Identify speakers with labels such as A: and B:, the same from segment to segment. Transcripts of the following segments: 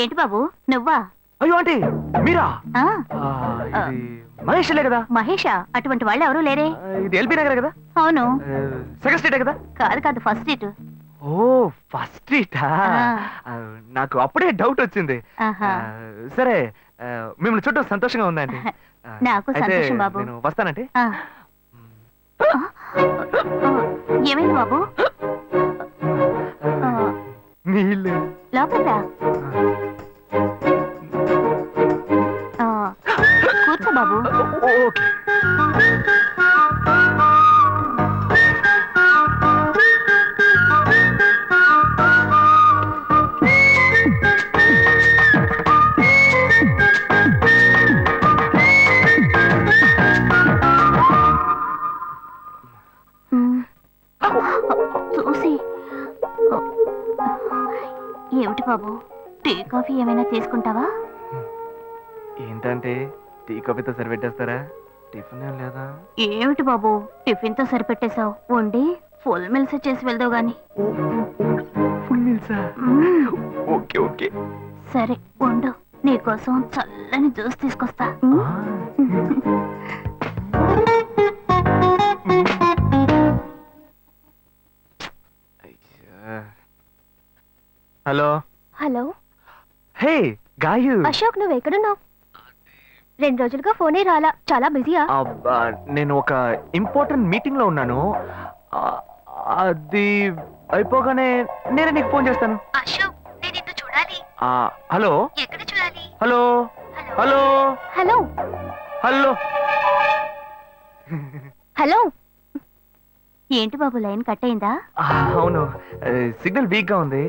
A: ఏంటి బాబు నువ్వా?
B: అయ్యో ఆంటీ మీరా?
A: ఆ,
B: ఇది మహేష్లే కదా?
A: మహేషా? అటువంటి వాళ్ళు ఎవరూ లేరే.
B: ఇది ఎల్బీ నగర్ కదా?
A: అవును.
B: సెకండ్ స్ట్రీటే కదా?
A: కాదు కాదు, ఫస్ట్ స్ట్రీట్.
B: ఓ ఫస్ట్ స్ట్రీటా? నాకు అప్పుడే డౌట్ వచ్చింది. సరే మిమ్మల్ని చూడటం సంతోషంగా ఉందండి.
A: నాకు సంతోషం బాబు.
B: నేను వస్తానంటే.
A: ఏమైంది బాబు?
B: నీళ్ళు
A: లోపల కూర్చో బాబు.
B: ఓకే.
A: చూసి ఏమిటి బాబు, టీ కాఫీ ఏమైనా తీసుకుంటావా?
B: ఏంటంటే టీ కాఫీతో సరిపెట్టేస్తారా? టిఫిన్ ఏం లేదా?
A: ఏమిటి బాబు టిఫిన్ తో సరిపెట్టేశావు? వండి ఫుల్ మిల్స్ చేసి వెళ్దావు గాని.
B: ఫుల్ మీల్సా? Okay okay.
A: సరే వండు, నీకోసం చల్లని జ్యూస్ తీసుకొస్తా.
B: Hello
A: hello.
B: హే గాయు.
A: అశోక్ నువ్వు ఎక్కడున్నావు? 2 రోజులుగా ఫోనే రాలా, చాలా బిజీయా?
B: నేను ఒక ఇంపార్టెంట్ మీటింగ్ లో ఉన్నాను. అది అయిపోగానే నేనే నీకు ఫోన్ చేస్తాను.
A: అశోక్ నేను నిన్ను చూడాలి.
B: హలో.
A: ఎక్కడ చూడాలి?
B: Hello hello
A: hello
B: hello
A: hello. ఏంటి బాబు లైన్ కట్ అయిందా?
B: అవును, సిగ్నల్ వీక్ గా ఉంది.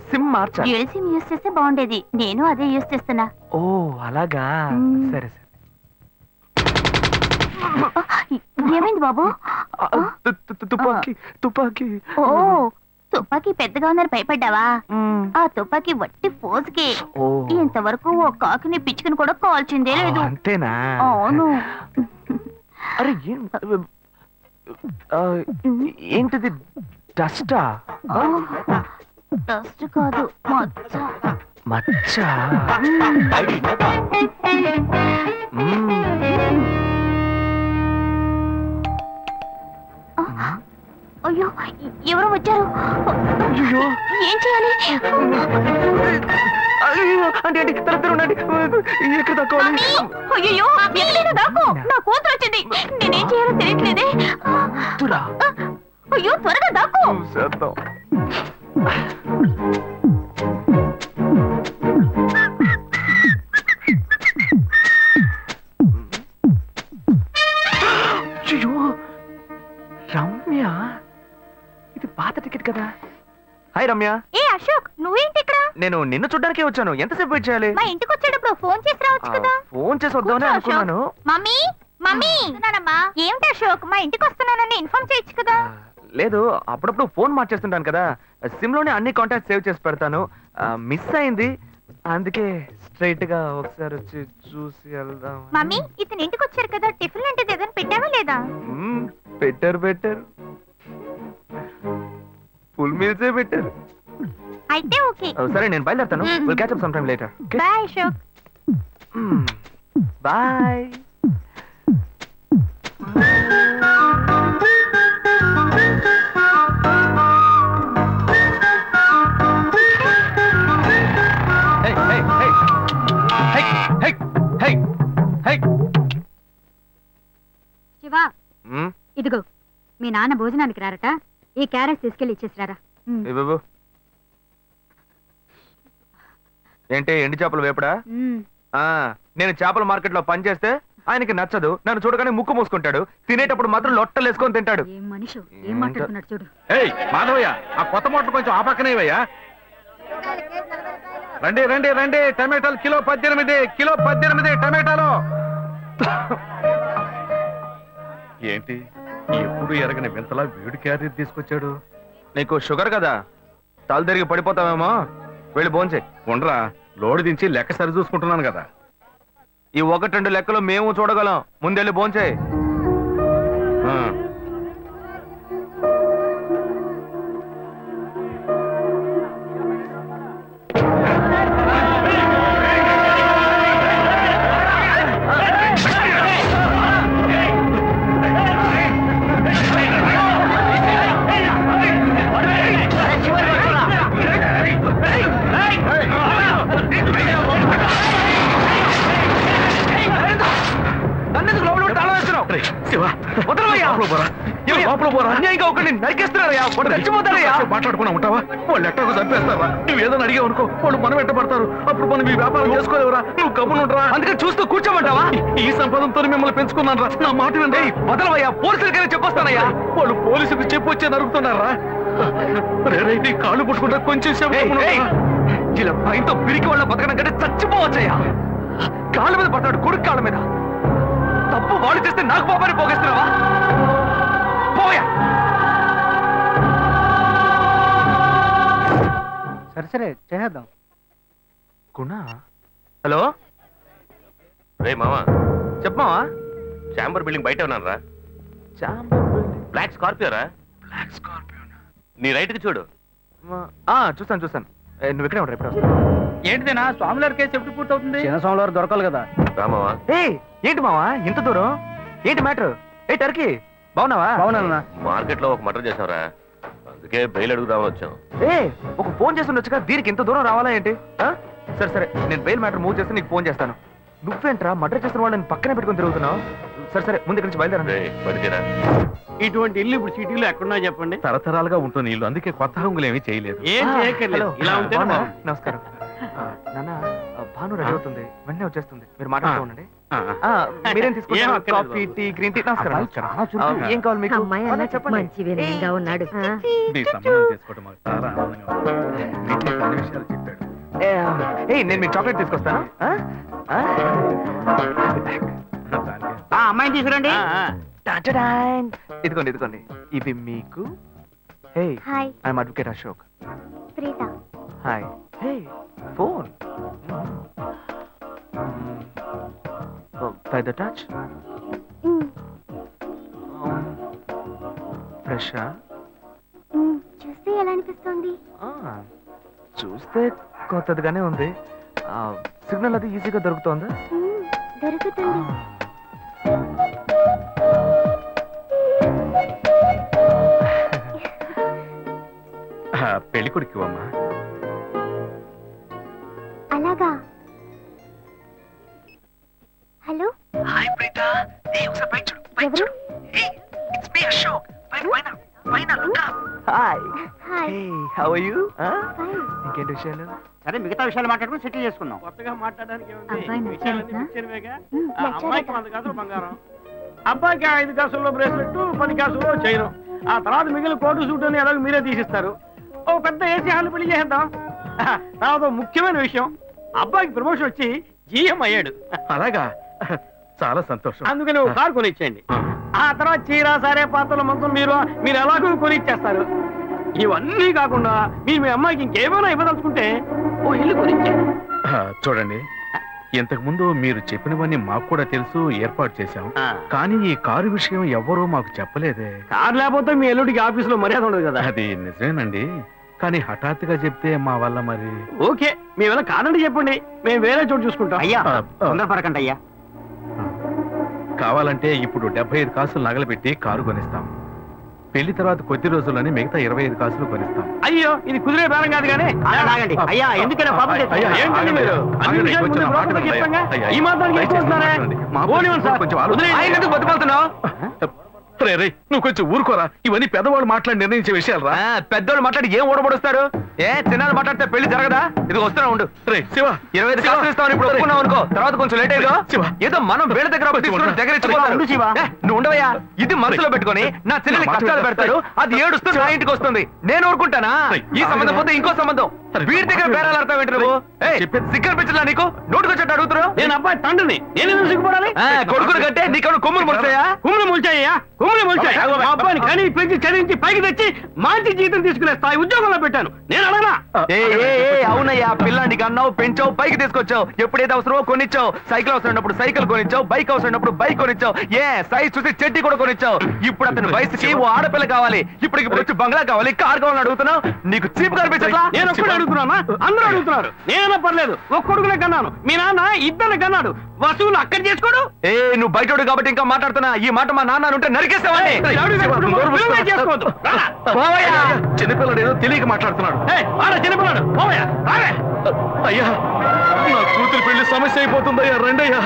B: సిమ్ మార్చా.
A: డ్యూయల్ సిమ్ యూస్ చేస్తే బాగుండేది, నేను అదే యూస్ చేస్తున్నా.
B: ఓ అలాగా. సరే సరే.
A: ఏమైంది బాబు?
B: తుపాకీ తుపాకీ.
A: ఓ తుపాకీ పెద్దగా ఉందని భయపడ్డావా? ఆ తుపాకీ వట్టి ఫోజుకే. ఇంతవరకు ఓ కాకిని పిచ్చుకుని కూడా కాల్చిందే లేదు.
B: అంతేనా?
A: అవును.
B: అరే ఏంటిది? డస్టా?
A: డస్ట్ కాదు, మచ్చ.
B: మచ్చ?
A: అయ్యో ఎవరో వచ్చారు.
B: అయ్యో
A: ఏం చేయాలి?
B: అయ్యో అంటే ఉండండి. ఎక్కడ తక్కువాలి?
A: అయ్యో ఎక్కడైనా దాక్కో, నా కూతురు వచ్చింది. నేనేం చేయాలో తెలియట్లేదే. అయ్యో త్వరగా దాక్కో.
B: చేద్దాం. అయ్యో రమ్య, ఇది పాత టికెట్ కదా? హాయ్ రమ్య.
A: ఏ అశోక్ నువ్వేంటి ఇక్కడ?
B: నేను నిన్ను చూడ్డానికే వచ్చాను. ఎంతసేపు వెయిట్ చేయాలి?
A: మా ఇంటికి వచ్చేటప్పుడు ఫోన్ చేసి రావచ్చు కదా.
B: ఫోన్ చేసి వద్దామని అనుకున్నాను.
A: మమ్మీ మమ్మీ ఏమిటి అశోక్ మా ఇంటికి వస్తున్నానని ఇన్ఫార్మ్ చేయొచ్చు కదా.
B: లేదు, అప్పుడప్పుడు ఫోన్ మార్చేస్తుంటాను కదా, సిమ్ లోనే అన్ని కాంటాక్ట్ సేవ్ చేసి పెడతాను. మిస్ అయింది, అందుకే స్ట్రైట్ గా ఒకసారి వచ్చి చూసి వెళ్దాం.
A: మమ్మీ ఇతను ఇంటికి వచ్చారు కదా, టిఫిన్ లాంటిది ఏదైనా పెట్టావా లేదా?
B: బెటర్ ఫుల్ మీల్సే బెటర్.
A: అయితే ఓకే.
B: సరే నేను బయలుదేరుతాను. Will catch up some time later.
A: Bye Ashok.
B: Bye.
C: Shiva ఇదిగో మీ నాన్న భోజనానికి రారట, ఈ క్యారెట్ తీసుకెళ్లి ఇచ్చేసిరారా.
B: ఏంటి ఎండి చేపలు వేపడా? నేను చేపల మార్కెట్ లో పనిచేస్తే ఆయనకి నచ్చదు, నన్ను చూడగానే ముక్కు మూసుకుంటాడు, తినేటప్పుడు మాత్రం లొట్టలు వేసుకొని తింటాడు.
C: ఏం మనిషి ఏం మాట్లాడుతున్నాడు చూడు.
B: మాధవయ్య, ఆ కొత్త మోటార్ కొంచెం ఆ పక్కనేవయ్యా. రండి రండి రండి, టమాటాలు కిలో 18 టమాటాలు. ఏంటి ఎప్పుడు ఎరగని వింతలా వేడి క్యారీ తీసుకొచ్చాడు? నీకు షుగర్ కదా, తల తిరిగి పడిపోతావేమో. వెళ్ళి భోంచే. ఉండరా, లోడు దించి లెక్క సరి చూసుకుంటున్నాను కదా. ఈ 1-2 లెక్కలు మేము చూడగలం, ముందెళ్ళి భోంచే. లోపల పోరా లోపల పోరా
D: అన్యాయంగా ఒకరిని నరికేస్తున్నారయ్యా వాడు చచ్చిపోతారయ్యా
B: మాట్లాడుకున్నా ఉంటావా వాళ్ళు ఎట్టకు చంపేస్తారా నువ్వు ఏదైనా అడిగావు అనుకో వాళ్ళు మనం ఎట్టబడతారు అప్పుడు మనం ఈ వ్యాపారం చేసుకోలేవురా నువ్వు కబుర్లు ఉంటారా
D: అందుకని చూస్తూ కూర్చోమంటావా
B: ఈ సంపదంతో మిమ్మల్ని పెంచుకున్నాను రా నా మాట వినండి
D: వదలవయ్యా పోలీసులకైనా చెప్పొస్తానయ్యా
B: వాళ్ళు పోలీసుకు చెప్పి వచ్చే నరుకుతున్నారా నీ కాళ్ళు పుట్టుకుంటా కొంచెం సేపు
D: ఏయ్,
B: గమ్మున
D: ఏయ్,
B: ఉండరా?
D: ఇలా భయంతో పిరికి వాళ్ళ బతకడం కంటే చచ్చిపోవచ్చయ్యా కాళ్ళ మీద పడతాడు కొడుకు కాళ్ళ మీద తప్పు వాడు చేస్తే నాకు పాపాన్ని పోగేస్తున్నావా పోయా
E: సరే చేద్దాం.
D: గుణ హలో
F: రే మామా
D: చెప్పమావా
F: చాంబర్ బిల్డింగ్ బయట ఉన్నాను రా బ్లాక్ స్కార్పియో రా
D: బ్లాక్ స్కార్పియో
F: నీ రైట్ కి చూడు
D: చూస్తాను నువ్వు ఇక్కడే ఉంటా ఎప్పుడు వస్తావు
E: ఏంటిదేనా స్వామివారి కేసు ఎప్పుడు పూర్తవుతుంది? చిన్న స్వామివారు దొరకాలి కదా.
F: రామావా
D: ఏంటి మావా ఇంత దూరం ఏంటి మ్యాటర్ ఏ టర్కీ బాగున్నావా
E: అవునన్నా.
F: మార్కెట్ లో ఒక మర్డర్ చేసావురా అందుకే బెయిల్ అడుగుదామని వచ్చాం
D: ఒక ఫోన్ చేసి ఉండొచ్చుగా దీనికి ఇంత దూరం రావాలా ఏంటి సరే నేను బెయిల్ మ్యాటర్ మూవ్ చేస్తే నీకు ఫోన్ చేస్తాను నువ్వేంట్రా మర్డర్ చేసిన వాళ్ళని పక్కనే పెట్టుకుని తిరుగుతున్నావు సరే ముందు ఇక్కడి నుంచి బయలుదేరండి
F: రే బడితేరా
E: ఇటువంటి ఇల్లు ఇప్పుడు సిటీలో ఎక్కడున్నా చెప్పండి.
B: తరతరాలుగా ఉంటుంది ఇల్లు అందుకే కొత్త హంగులు ఏమీ చేయలేదు
E: ఏం చేయక్కర్లేదు.
D: హలో.
E: ఇలా ఉంటే
D: బాగున్నారా? నమస్కారం నాన్న భాను రెడీ అవుతుంది వెంటనే వచ్చేస్తుంది మీరు మాట్లాడుతూ ఉండండి మీరేం
E: ఏం
D: తీసుకుంటారు
E: అక్కర్లేదు
D: కాఫీ టీ గ్రీన్ టీ నమస్కారం ఏం కావాలి మీకు
C: అమ్మాయి అన్నట్టు
D: చెప్పండి
C: మంచి వినయంగా ఉన్నాడు
B: నీ సంబంధం చేసుకోవడం మాకు చాలా ఆనందంగా ఉంది. నీకు అన్ని విషయాలు చెప్పాడు
D: నేను మీకు చాక్లెట్ తీసుకొస్తాను
B: దానికి
E: అమ్మాయిని తీసుకురండి.
D: ఇదిగోండి ఇవి మీకు hey
A: hi
D: I'm advocate Ashok
A: Preetha
D: hi hey phone by the touch fresh
A: చూస్తే ఎలా అనిపిస్తుంది
D: చూస్తే కొత్తదిగానే ఉంది సిగ్నల్ అది ఈజీగా దొరుకుతోందా
A: దొరుకుతుంది
B: పెళ్లి కొడుకు అమ్మా
A: అలాగా హలో
D: హాయ్ ప్రీత ఏ ఒకసారి బయట చూడు బయట
A: ఎవరు?
D: చూడు హే ఇట్స్ మీ అశోక్ పైన look up hi
A: hi
D: hey how are you
A: fine
D: ఇంకేంటి విషయాలు
E: సరే మిగతా విషయాలు మాట్లాడుకుని సెటిల్ చేసుకుందాం. కొత్తగా మాట్లాడడానికి
C: అబ్బాయి నచ్చాడా?
E: అమ్మాయికి 100 కాసులు బంగారం, అబ్బాయికి 5 కాసుల్లో బ్రేస్లెట్, 10 కాసుల్లో చైన్, ఆ తర్వాత మిగిలిన కోటు సూట్ అని ఎలాగో మీరే తీసిస్తారు. ఓ పెద్ద ఏసీ హాల్ పెళ్లి చేద్దాం. తర్వాత ముఖ్యమైన విషయం అబ్బాయికి ప్రమోషన్ వచ్చి జీఎం అయ్యాడు.
B: అలాగా చాలా సంతోషం
E: అందుకని ఒక కారు కొనిచ్చేయండి. ఆ తర్వాత చీర సారే పాత్రల మొత్తం మీరు ఎలాగో కొనిచ్చేస్తారు. ఇవన్నీ కాకుండా మీరు మీ అమ్మాయికి ఇంకేమైనా ఇవ్వదలుచుకుంటే ఓ ఇల్లు కొనిచ్చేయండి.
B: చూడండి ఇంతకు ముందు మీరు చెప్పినవన్నీ మాకు కూడా తెలుసు ఏర్పాటు చేశాం కానీ ఈ కారు విషయం ఎవ్వరూ మాకు చెప్పలేదే
E: కారు లేకపోతే మీ ఎల్లుడికి ఆఫీసులో మర్యాద ఉండదు కదా.
B: అది నిజమేనండి కానీ హఠాత్తుగా చెప్తే మా వల్ల మరి
E: ఓకే మీ వల్ల కాదండి చెప్పండి, మేము వేరే చోటు చూసుకుంటాం. అయ్యా
B: తొందరపడకండి
E: అయ్యా.
B: కావాలంటే ఇప్పుడు 75 కాసులు నగలబెట్టి కారు కొనిస్తాం పెళ్లి తర్వాత కొద్ది రోజుల్లోనే మిగతా 25 కాసులు కొనిస్తాం
E: అయ్యో ఇది కుదిరే బేరం కాదు కానీ ఆగండి. అయ్యా ఎందుకైనా పాపం చేస్తారు?
B: అయ్యా,
E: ఏంటండి
B: ఆగండి.
E: మీరు? అన్ని
B: ఆగండి,
E: విషయాలు
B: కొంచెం
E: ముందు
B: మాట
E: బ్రోకర్కి
B: వినండి.
E: చెప్తాంగా?
B: అయ్యా,
E: ఈ మాత్రానికి
B: దయచేసి
E: ఎక్కువస్తున్నారే?
B: మాట్లాడండి. మా
E: పోనివ్వండి సార్.
B: కొంచెం ఆలోచించండి.
E: వదిలేయండి.
D: ఆయన ఎందుకు బతుకుతున్నావు
B: రే నువ్వు కొంచెం ఊరుకోరా ఇవన్నీ పెద్దవాళ్ళు మాట్లాడి నిర్ణయించే విషయాలు రా
D: పెద్దోళ్ళు మాట్లాడి ఏం ఓడబడుస్తారు చిన్నాళ్ళు మాట్లాడితే పెళ్లి జరగదా ఇది వస్తున్నా ఉండు
B: రే శివ
D: 25 కాసులు ఇస్తామని ఇప్పుడు ఒప్పుకున్నావు అనుకో తర్వాత కొంచెం లేట్ అయ్యో
B: శివ.
D: ఏదో మనం వేళ దగ్గర తీసుకుని దగ్గర ఇచ్చిపోతారు.
E: ఉండు శివ.
D: నువ్వు ఉండవయ్యా ఇది మనసులో పెట్టుకొని నా చెల్లెలు
B: మాట
D: కష్టాలు
B: విను.
D: పెడతారు అది ఏడుస్తూ నా ఇంటికి వస్తుంది నేను ఊరుకుంటానా ఈ సంబంధం పోతే ఇంకో సంబంధం వీడి దగ్గర బేరాలు ఆడతావు ఏంటి నువ్వు సిగ్గర్ పిచ్చలా నీకు నోటుకొచ్చేట్టు అడుగుతున్నావు
E: నేను అబ్బాయి తండ్రిని నేను ఎందుకు సిగ్గుపడాలి?
D: కొడుకులు కంటే నీకు కొమ్ములు ముడతాయా
E: కుమ్ములు మొలిచాయ్యా కుమ్ములు మొలిచాయి. మా అబ్బాయిని కని పెంచి చదివించి పైకి తెచ్చి మంచి జీతం తీసుకునే స్థాయి ఉద్యోగంలో పెట్టాను నేను అడగనా?
D: అవునయ్యా పిల్లానికి అన్నావు పెంచావు పైకి తీసుకొచ్చావు ఎప్పుడైతే అవసరమో కొనిచ్చావు సైకిల్ అవసరమైనప్పుడు సైకిల్ కొనిచ్చావు బైక్ అవసరమైనప్పుడు బైక్ కొనిచ్చావు సైజ్ చూసి చెడ్డీ కూడా కొనిచ్చావు ఇప్పుడు అతని వయసుకి ఓ ఆడపిల్ల కావాలి ఇప్పుడు వచ్చి బంగ్లా కావాలి కార్ కావాలని అడుగుతున్నావు నీకు చీప్ కనిపించట్లా
E: నేను ఒక్కడే అడుగుతున్నా అందరూ అడుగుతున్నారు నేనైనా పర్లేదు ఒక్కడుకునే కన్నాను మీ నాన్న ఇద్దరు కన్నాడు వసూలు అక్కడ చేసుకోడు
D: నువ్వు బయటోడు కాబట్టి ఇంకా మాట్లాడుతున్నా ఈ మాట మా నాన్న ఉంటే నరికేస్తావని
E: చేసుకోవద్దు
B: చిన్నపిల్లడు ఏదో తెలియక మాట్లాడుతున్నాడు
E: చిన్నపిల్లాడు పోవయ్యా
B: అయ్యా నా కూతురు పెళ్లి సమస్య అయిపోతుందయ్యా రండయ్యా